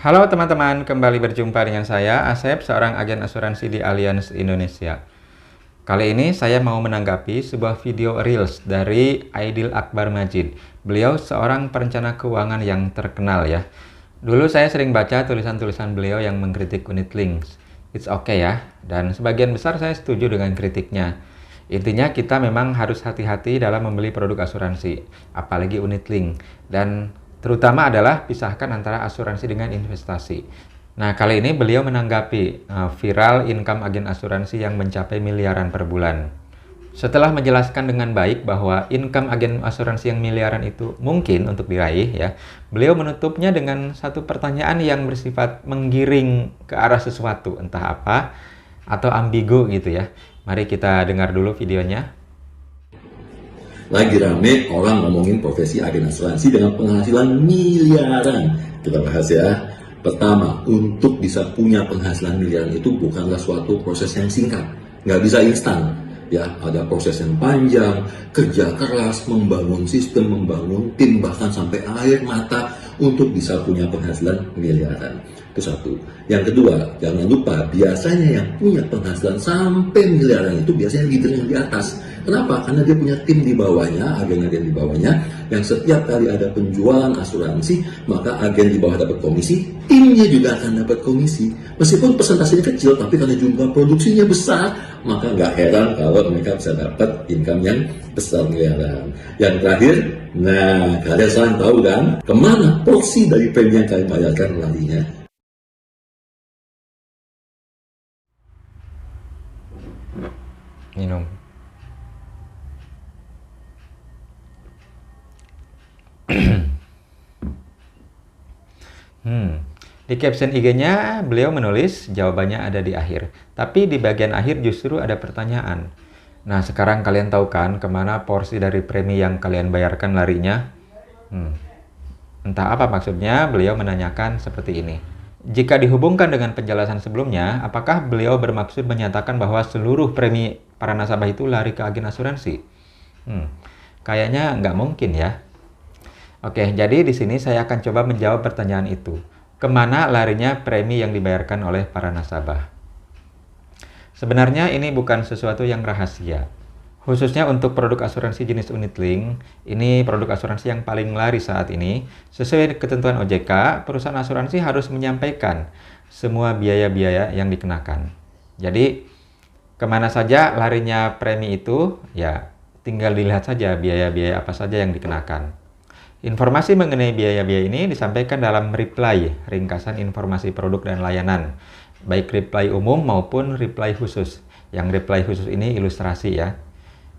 Halo teman-teman, kembali berjumpa dengan saya, Asep, seorang agen asuransi di Allianz Indonesia. Kali ini saya mau menanggapi sebuah video Reels dari Aidil Akbar Majid. Beliau seorang perencana keuangan yang terkenal ya. Dulu saya sering baca tulisan-tulisan beliau yang mengkritik unit links. It's okay ya, dan sebagian besar saya setuju dengan kritiknya. Intinya kita memang harus hati-hati dalam membeli produk asuransi, apalagi unit link. Dan terutama adalah pisahkan antara asuransi dengan investasi. Nah, kali ini beliau menanggapi viral income agen asuransi yang mencapai miliaran per bulan. Setelah menjelaskan dengan baik bahwa income agen asuransi yang miliaran itu mungkin untuk diraih ya, beliau menutupnya dengan satu pertanyaan yang bersifat menggiring ke arah sesuatu, entah apa, atau ambigu gitu ya. Mari kita dengar dulu videonya. Lagi rame orang ngomongin profesi agen asuransi dengan penghasilan miliaran. Kita bahas ya. Pertama, untuk bisa punya penghasilan miliaran itu bukanlah suatu proses yang singkat. Nggak bisa instan. Ya, ada proses yang panjang, kerja keras, membangun sistem, membangun tim, bahkan sampai air mata untuk bisa punya penghasilan miliaran. Itu satu. Yang kedua, jangan lupa biasanya yang punya penghasilan sampai miliaran itu biasanya leader yang di atas. Kenapa? Karena dia punya tim di bawahnya, agen-agen di bawahnya, yang setiap kali ada penjualan asuransi, maka agen di bawah dapat komisi, timnya juga akan dapat komisi. Meskipun persentasenya kecil, tapi karena jumlah produksinya besar, maka nggak heran kalau mereka bisa dapat income yang besar miliaran. Yang terakhir, nah kalian selalu tahu kan, kemana porsi dari premi yang kalian bayarkan larinya. Minum. Di caption IG-nya beliau menulis jawabannya ada di akhir. Tapi di bagian akhir justru ada pertanyaan. Nah, sekarang kalian tahu kan kemana porsi dari premi yang kalian bayarkan larinya? Entah apa maksudnya beliau menanyakan seperti ini. Jika dihubungkan dengan penjelasan sebelumnya, apakah beliau bermaksud menyatakan bahwa seluruh premi para nasabah itu lari ke agen asuransi? Kayaknya nggak mungkin ya. Oke, jadi di sini saya akan coba menjawab pertanyaan itu. Kemana larinya premi yang dibayarkan oleh para nasabah? Sebenarnya ini bukan sesuatu yang rahasia. Khususnya untuk produk asuransi jenis unit link, ini produk asuransi yang paling laris saat ini. Sesuai ketentuan OJK, perusahaan asuransi harus menyampaikan semua biaya-biaya yang dikenakan. Jadi, kemana saja larinya premi itu, ya tinggal dilihat saja biaya-biaya apa saja yang dikenakan. Informasi mengenai biaya-biaya ini disampaikan dalam reply, ringkasan informasi produk dan layanan, baik reply umum maupun reply khusus. Yang reply khusus ini ilustrasi ya.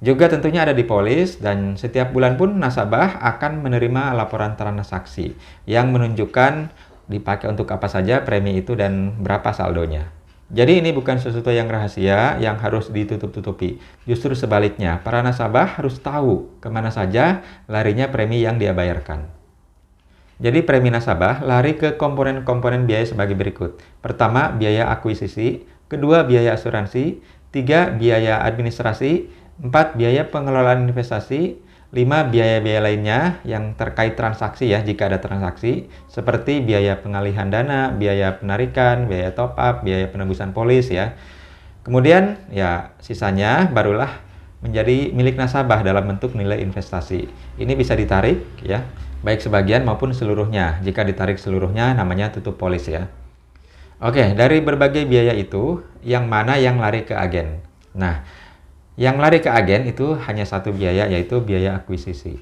Juga tentunya ada di polis dan setiap bulan pun nasabah akan menerima laporan transaksi yang menunjukkan dipakai untuk apa saja premi itu dan berapa saldonya. Jadi ini bukan sesuatu yang rahasia yang harus ditutup-tutupi. Justru sebaliknya, para nasabah harus tahu kemana saja larinya premi yang dia bayarkan. Jadi premi nasabah lari ke komponen-komponen biaya sebagai berikut. Pertama, biaya akuisisi. Kedua, biaya asuransi. Tiga, biaya administrasi. Empat, biaya pengelolaan investasi. 5. Biaya-biaya lainnya yang terkait transaksi ya, jika ada transaksi, seperti biaya pengalihan dana, biaya penarikan, biaya top up, biaya penebusan polis ya. Kemudian ya sisanya barulah menjadi milik nasabah dalam bentuk nilai investasi. Ini bisa ditarik ya, baik sebagian maupun seluruhnya. Jika ditarik seluruhnya namanya tutup polis ya. Oke, dari berbagai biaya itu, yang mana yang lari ke agen? Nah, yang lari ke agen itu hanya satu biaya, yaitu biaya akuisisi.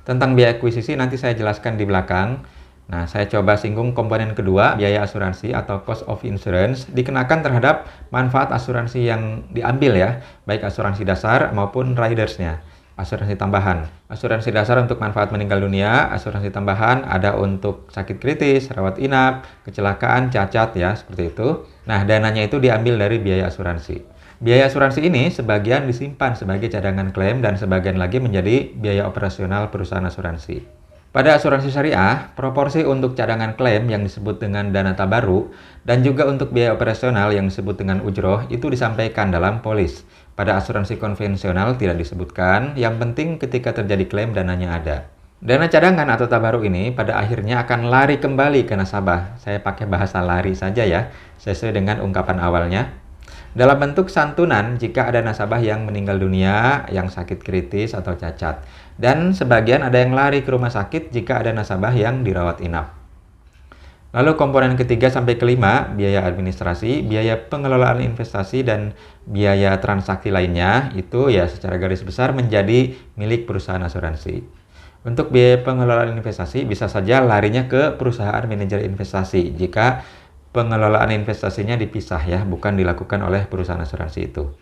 Tentang biaya akuisisi nanti saya jelaskan di belakang. Nah, saya coba singgung komponen kedua, biaya asuransi atau cost of insurance, dikenakan terhadap manfaat asuransi yang diambil ya, baik asuransi dasar maupun ridersnya. Asuransi tambahan. Asuransi dasar untuk manfaat meninggal dunia, asuransi tambahan ada untuk sakit kritis, rawat inap, kecelakaan, cacat ya, seperti itu. Nah, dananya itu diambil dari biaya asuransi. Biaya asuransi ini sebagian disimpan sebagai cadangan klaim dan sebagian lagi menjadi biaya operasional perusahaan asuransi. Pada asuransi syariah, proporsi untuk cadangan klaim yang disebut dengan dana tabaru dan juga untuk biaya operasional yang disebut dengan ujroh itu disampaikan dalam polis. Pada asuransi konvensional tidak disebutkan, yang penting ketika terjadi klaim dananya ada. Dana cadangan atau tabaruk ini pada akhirnya akan lari kembali ke nasabah. Saya pakai bahasa lari saja ya, sesuai dengan ungkapan awalnya. Dalam bentuk santunan jika ada nasabah yang meninggal dunia, yang sakit kritis atau cacat. Dan sebagian ada yang lari ke rumah sakit jika ada nasabah yang dirawat inap. Lalu komponen ketiga sampai kelima, biaya administrasi, biaya pengelolaan investasi, dan biaya transaksi lainnya, itu ya secara garis besar menjadi milik perusahaan asuransi. Untuk biaya pengelolaan investasi bisa saja larinya ke perusahaan manajer investasi jika pengelolaan investasinya dipisah ya, bukan dilakukan oleh perusahaan asuransi itu.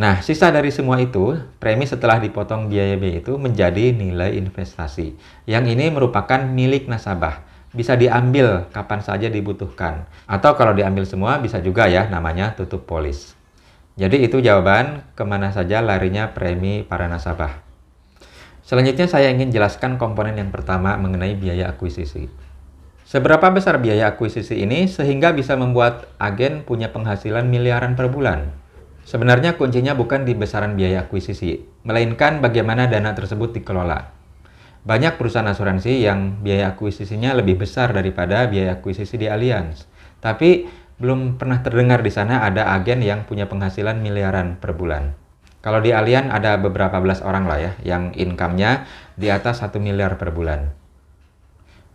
Nah, sisa dari semua itu, premi setelah dipotong biaya itu menjadi nilai investasi. Yang ini merupakan milik nasabah. Bisa diambil kapan saja dibutuhkan. Atau kalau diambil semua bisa juga ya, namanya tutup polis. Jadi itu jawaban kemana saja larinya premi para nasabah. Selanjutnya saya ingin jelaskan komponen yang pertama mengenai biaya akuisisi. Seberapa besar biaya akuisisi ini sehingga bisa membuat agen punya penghasilan miliaran per bulan? Sebenarnya kuncinya bukan di besaran biaya akuisisi, melainkan bagaimana dana tersebut dikelola. Banyak perusahaan asuransi yang biaya akuisisinya lebih besar daripada biaya akuisisi di Allianz. Tapi belum pernah terdengar di sana ada agen yang punya penghasilan miliaran per bulan. Kalau di Allianz ada beberapa belas orang lah ya, yang income-nya di atas 1 miliar per bulan.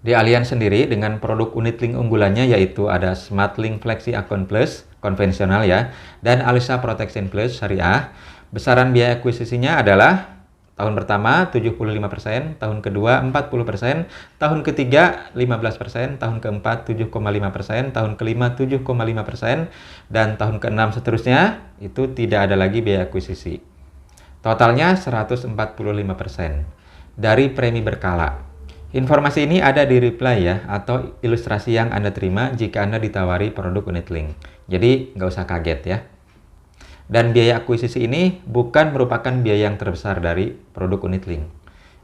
Di Allianz sendiri dengan produk unit link unggulannya yaitu ada Smart Link Flexi Account Plus, konvensional ya, dan Alisa Protection Plus syariah. Besaran biaya akuisisinya adalah tahun pertama 75%, tahun kedua 40%, tahun ketiga 15%, tahun keempat 7,5%, tahun kelima 7,5%, dan tahun keenam seterusnya itu tidak ada lagi biaya akuisisi. Totalnya 145% dari premi berkala. Informasi ini ada di reply ya, atau ilustrasi yang Anda terima jika Anda ditawari produk unit link. Jadi nggak usah kaget ya. Dan biaya akuisisi ini bukan merupakan biaya yang terbesar dari produk unit link.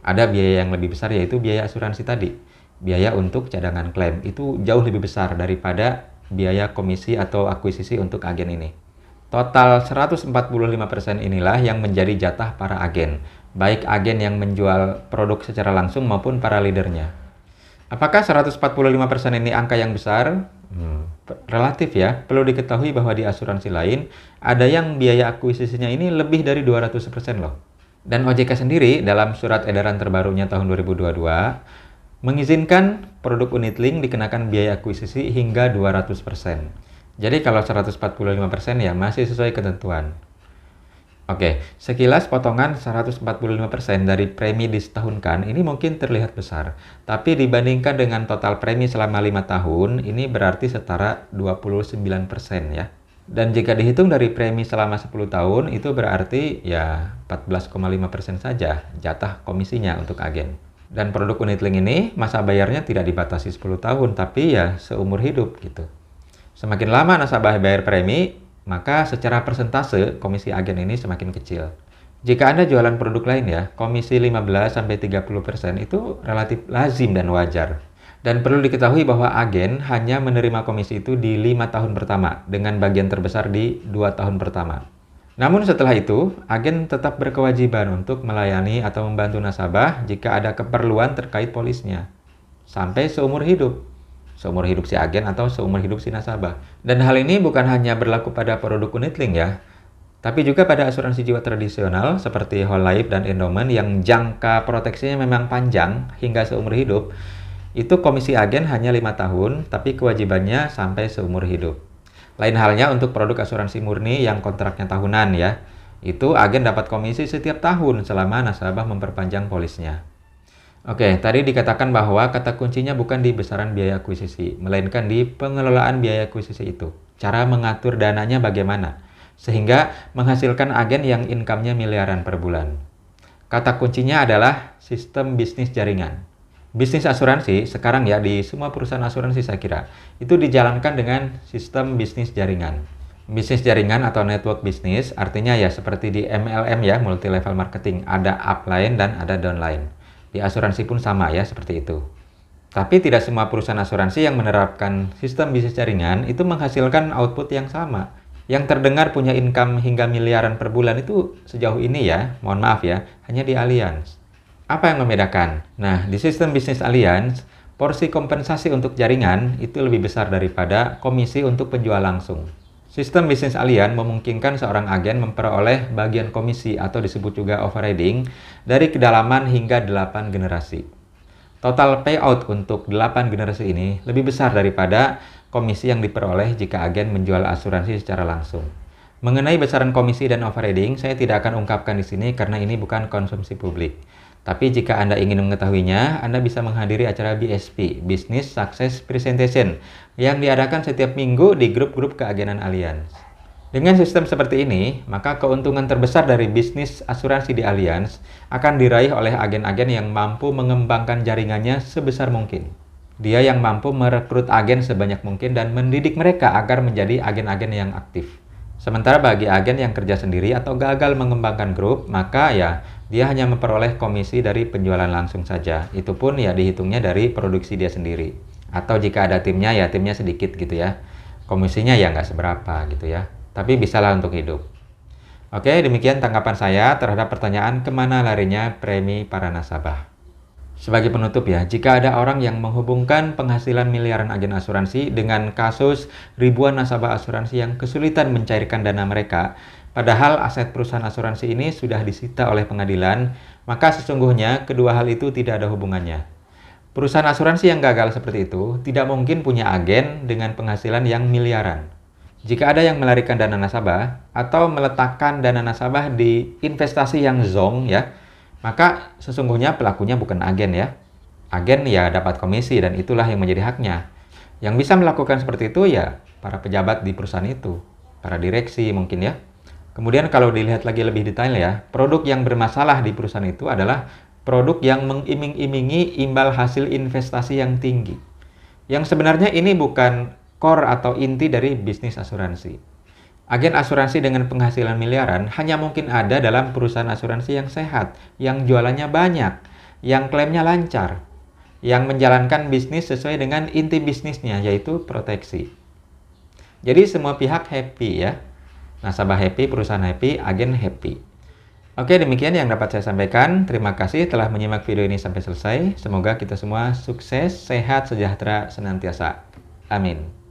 Ada biaya yang lebih besar yaitu biaya asuransi tadi. Biaya untuk cadangan klaim itu jauh lebih besar daripada biaya komisi atau akuisisi untuk agen ini. Total 145% inilah yang menjadi jatah para agen, baik agen yang menjual produk secara langsung maupun para leadernya. Apakah 145% ini angka yang besar? Relatif ya, perlu diketahui bahwa di asuransi lain ada yang biaya akuisisinya ini lebih dari 200% loh. Dan OJK sendiri dalam surat edaran terbarunya tahun 2022 mengizinkan produk unit link dikenakan biaya akuisisi hingga 200%. Jadi kalau 145% ya masih sesuai ketentuan. Oke, sekilas potongan 145% dari premi disetahunkan ini mungkin terlihat besar. Tapi dibandingkan dengan total premi selama 5 tahun, ini berarti setara 29% ya. Dan jika dihitung dari premi selama 10 tahun, itu berarti ya 14,5% saja jatah komisinya untuk agen. Dan produk unit link ini masa bayarnya tidak dibatasi 10 tahun, tapi ya seumur hidup gitu. Semakin lama nasabah bayar premi, maka secara persentase komisi agen ini semakin kecil. Jika Anda jualan produk lain ya, komisi 15-30% itu relatif lazim dan wajar. Dan perlu diketahui bahwa agen hanya menerima komisi itu di 5 tahun pertama, dengan bagian terbesar di 2 tahun pertama. Namun setelah itu, agen tetap berkewajiban untuk melayani atau membantu nasabah jika ada keperluan terkait polisnya, sampai seumur hidup. Seumur hidup si agen atau seumur hidup si nasabah. Dan hal ini bukan hanya berlaku pada produk unit link ya, tapi juga pada asuransi jiwa tradisional seperti whole life dan endowment yang jangka proteksinya memang panjang hingga seumur hidup. Itu komisi agen hanya 5 tahun, tapi kewajibannya sampai seumur hidup. Lain halnya untuk produk asuransi murni yang kontraknya tahunan ya. Itu agen dapat komisi setiap tahun selama nasabah memperpanjang polisnya. Oke, tadi dikatakan bahwa kata kuncinya bukan di besaran biaya akuisisi, melainkan di pengelolaan biaya akuisisi itu. Cara mengatur dananya bagaimana, sehingga menghasilkan agen yang income-nya miliaran per bulan. Kata kuncinya adalah sistem bisnis jaringan. Bisnis asuransi sekarang ya di semua perusahaan asuransi saya kira, itu dijalankan dengan sistem bisnis jaringan. Bisnis jaringan atau network bisnis artinya ya seperti di MLM ya, multi level marketing, ada upline dan ada downline. Di asuransi pun sama ya, seperti itu. Tapi tidak semua perusahaan asuransi yang menerapkan sistem bisnis jaringan itu menghasilkan output yang sama. Yang terdengar punya income hingga miliaran per bulan itu sejauh ini ya, mohon maaf ya, hanya di Allianz. Apa yang membedakan? Nah, di sistem bisnis alliance, porsi kompensasi untuk jaringan itu lebih besar daripada komisi untuk penjual langsung. Sistem bisnis alliance memungkinkan seorang agen memperoleh bagian komisi atau disebut juga overriding dari kedalaman hingga 8 generasi. Total payout untuk 8 generasi ini lebih besar daripada komisi yang diperoleh jika agen menjual asuransi secara langsung. Mengenai besaran komisi dan overriding, saya tidak akan ungkapkan di sini karena ini bukan konsumsi publik. Tapi jika Anda ingin mengetahuinya, Anda bisa menghadiri acara BSP, Business Success Presentation, yang diadakan setiap minggu di grup-grup keagenan Allianz. Dengan sistem seperti ini, maka keuntungan terbesar dari bisnis asuransi di Allianz akan diraih oleh agen-agen yang mampu mengembangkan jaringannya sebesar mungkin. Dia yang mampu merekrut agen sebanyak mungkin dan mendidik mereka agar menjadi agen-agen yang aktif. Sementara bagi agen yang kerja sendiri atau gagal mengembangkan grup, maka ya dia hanya memperoleh komisi dari penjualan langsung saja. Itu pun ya dihitungnya dari produksi dia sendiri. Atau jika ada timnya, ya timnya sedikit gitu ya. Komisinya ya nggak seberapa gitu ya. Tapi bisalah untuk hidup. Oke, demikian tanggapan saya terhadap pertanyaan kemana larinya premi para nasabah. Sebagai penutup ya, jika ada orang yang menghubungkan penghasilan miliaran agen asuransi dengan kasus ribuan nasabah asuransi yang kesulitan mencairkan dana mereka, padahal aset perusahaan asuransi ini sudah disita oleh pengadilan, maka sesungguhnya kedua hal itu tidak ada hubungannya. Perusahaan asuransi yang gagal seperti itu tidak mungkin punya agen dengan penghasilan yang miliaran. Jika ada yang melarikan dana nasabah atau meletakkan dana nasabah di investasi yang zonk ya, maka sesungguhnya pelakunya bukan agen ya. Agen ya dapat komisi dan itulah yang menjadi haknya. Yang bisa melakukan seperti itu ya para pejabat di perusahaan itu, para direksi mungkin ya. Kemudian kalau dilihat lagi lebih detail ya, produk yang bermasalah di perusahaan itu adalah produk yang mengiming-imingi imbal hasil investasi yang tinggi. Yang sebenarnya ini bukan core atau inti dari bisnis asuransi. Agen asuransi dengan penghasilan miliaran hanya mungkin ada dalam perusahaan asuransi yang sehat, yang jualannya banyak, yang klaimnya lancar, yang menjalankan bisnis sesuai dengan inti bisnisnya, yaitu proteksi. Jadi semua pihak happy ya. Nasabah happy, perusahaan happy, agen happy. Oke, demikian yang dapat saya sampaikan. Terima kasih telah menyimak video ini sampai selesai. Semoga kita semua sukses, sehat, sejahtera senantiasa. Amin.